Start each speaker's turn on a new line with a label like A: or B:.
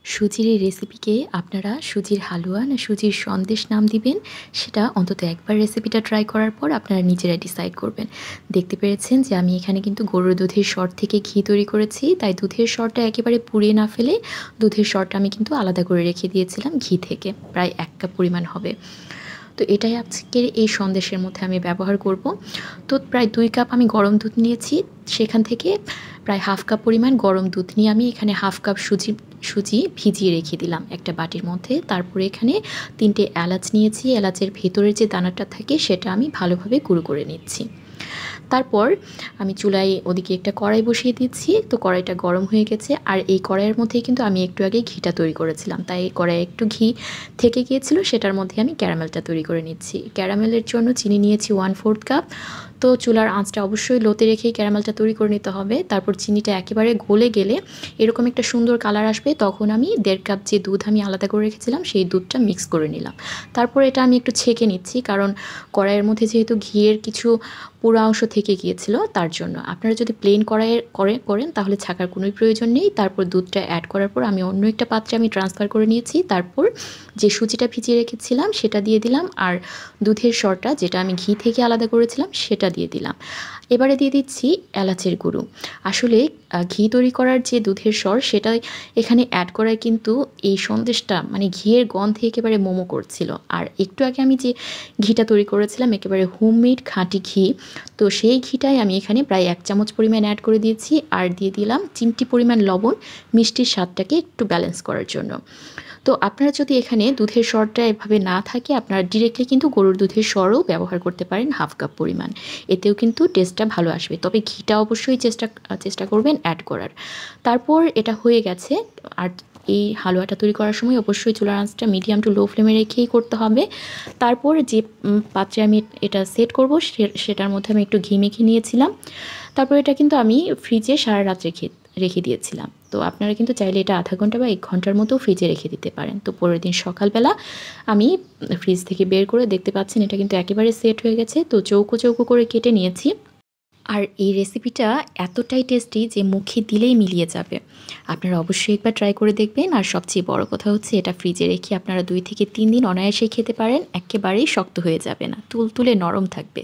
A: সুজির এই রেসিপিকে আপনারা সুজির হালুয়া না সুজির সন্দেশ নাম দিবেন, সেটা অন্তত একবার রেসিপিটা ট্রাই করার পর আপনারা নিজেরাই ডিসাইড করবেন। দেখতে পেরেছেন যে আমি এখানে কিন্তু গরুর দুধের সর থেকে ঘি তৈরি করেছি, তাই দুধের সরটা একেবারে পুড়িয়ে না ফেলে দুধের সরটা আমি কিন্তু আলাদা করে রেখে দিয়েছিলাম ঘি থেকে, প্রায় 1 কাপ পরিমাণ হবে। তো এটাই আজকের এই সন্দেশের মধ্যে আমি ব্যবহার করব। তো প্রায় 2 কাপ আমি গরম দুধ নিয়েছি, সেখান থেকে প্রায় হাফ কাপ পরিমাণ গরম দুধ নিয়ে আমি এখানে হাফ কাপ সুজি ভিজিয়ে রেখে দিলাম একটা বাটির মধ্যে। তারপরে এখানে 3টে এলাচ নিয়েছি, এলাচের ভেতরের যে দানাটা থাকে সেটা আমি ভালোভাবে গুঁড়ো করে নিচ্ছি। তারপর আমি চুলায় ওদিকে একটা কড়াই বসিয়ে দিচ্ছি। তো কড়াইটা গরম হয়ে গেছে, আর এই কড়াইয়ের মধ্যেই কিন্তু আমি একটু আগে ঘিটা তৈরি করেছিলাম, তাই এই কড়াইয়ে একটু ঘি থেকে গিয়েছিল, সেটার মধ্যে আমি ক্যারামেলটা তৈরি করে নিচ্ছি। ক্যারামেলের জন্য চিনি নিয়েছি 1/4 কাপ। তো চুলার আঁচটা অবশ্যই লোতে রেখেই ক্যারামেলটা তৈরি করে নিতে হবে। তারপর চিনিটা একেবারে গলে গেলে এরকম একটা সুন্দর কালার আসবে, তখন আমি 1.5 কাপ যে দুধ আমি আলাদা করে রেখেছিলাম সেই দুধটা মিক্স করে নিলাম। তারপর এটা আমি একটু ছেঁকে নিচ্ছি, কারণ কড়াইয়ের মধ্যে যেহেতু ঘিয়ের কিছু পুরা অংশ থেকে গিয়েছিল, তার জন্য। আপনারা যদি প্লেন কড়াইয়ের করেন তাহলে ছাঁকার কোনোই প্রয়োজন নেই। তারপর দুধটা অ্যাড করার পর আমি অন্য একটা পাত্রে আমি ট্রান্সফার করে নিয়েছি। তারপর যে সুজিটা ভিজিয়ে রেখেছিলাম সেটা দিয়ে দিলাম, আর দুধের সরটা যেটা আমি ঘি থেকে আলাদা করেছিলাম সেটা দিয়ে দিলাম। এবারে দিয়ে দিচ্ছি এলাচের গুঁড়ো। আসলে ঘি তৈরি করার যে দুধের সর সেটা এখানে অ্যাড করায় কিন্তু এই সন্দেশটা মানে ঘিয়ের গন্ধে একেবারে মোমো করছিল। আর একটু আগে আমি যে ঘিটা তৈরি করেছিলাম একেবারে হোমমেড খাঁটি ঘি, তো সেই ঘিটাই আমি এখানে প্রায় 1 চামচ পরিমাণ অ্যাড করে দিয়েছি, আর দিয়ে দিলাম চিমটি পরিমাণ লবণ, মিষ্টির স্বাদটাকে একটু ব্যালেন্স করার জন্য। তো আপনারা যদি এখানে দুধের সরটা এভাবে না থাকে, আপনারা ডিরেক্টলি কিন্তু গরুর দুধের সরও ব্যবহার করতে পারেন হাফ কাপ পরিমাণ, এতেও কিন্তু টেস্টটা ভালো আসবে। তবে ঘিটা অবশ্যই চেষ্টা করবেন অ্যাড করার। তারপর এটা হয়ে গেছে, আর এই হালুয়াটা তৈরি করার সময় অবশ্যই চুলার আঁচটা মিডিয়াম টু লো ফ্লেমে রেখেই করতে হবে। তারপর যে পাত্রে আমি এটা সেট করব সেটার মধ্যে আমি একটু ঘি মেখে নিয়েছিলাম। তারপর এটা কিন্তু আমি ফ্রিজে সারা রাত রেখে দিয়েছিলাম। তো আপনারা কিন্তু চাইলে এটা আধা ঘন্টা বা 1 ঘন্টার মতো ফ্রিজে রেখে দিতে পারেন। তো পরের দিন সকালবেলা আমি ফ্রিজ থেকে বের করে দেখতে পাচ্ছেন এটা কিন্তু একেবারে সেট হয়ে গেছে। তো চৌকো চৌকো করে কেটে নিয়েছি। আর এই রেসিপিটা এতটাই টেস্টি যে মুখে দিলেই মিলিয়ে যাবে। আপনারা অবশ্যই একবার ট্রাই করে দেখবেন। আর সবচেয়ে বড় কথা হচ্ছে এটা ফ্রিজে রেখে আপনারা 2 থেকে 3 দিন অনায়াসেই খেতে পারেন, একেবারেই শক্ত হয়ে যাবে না, তুলতুলে নরম থাকবে।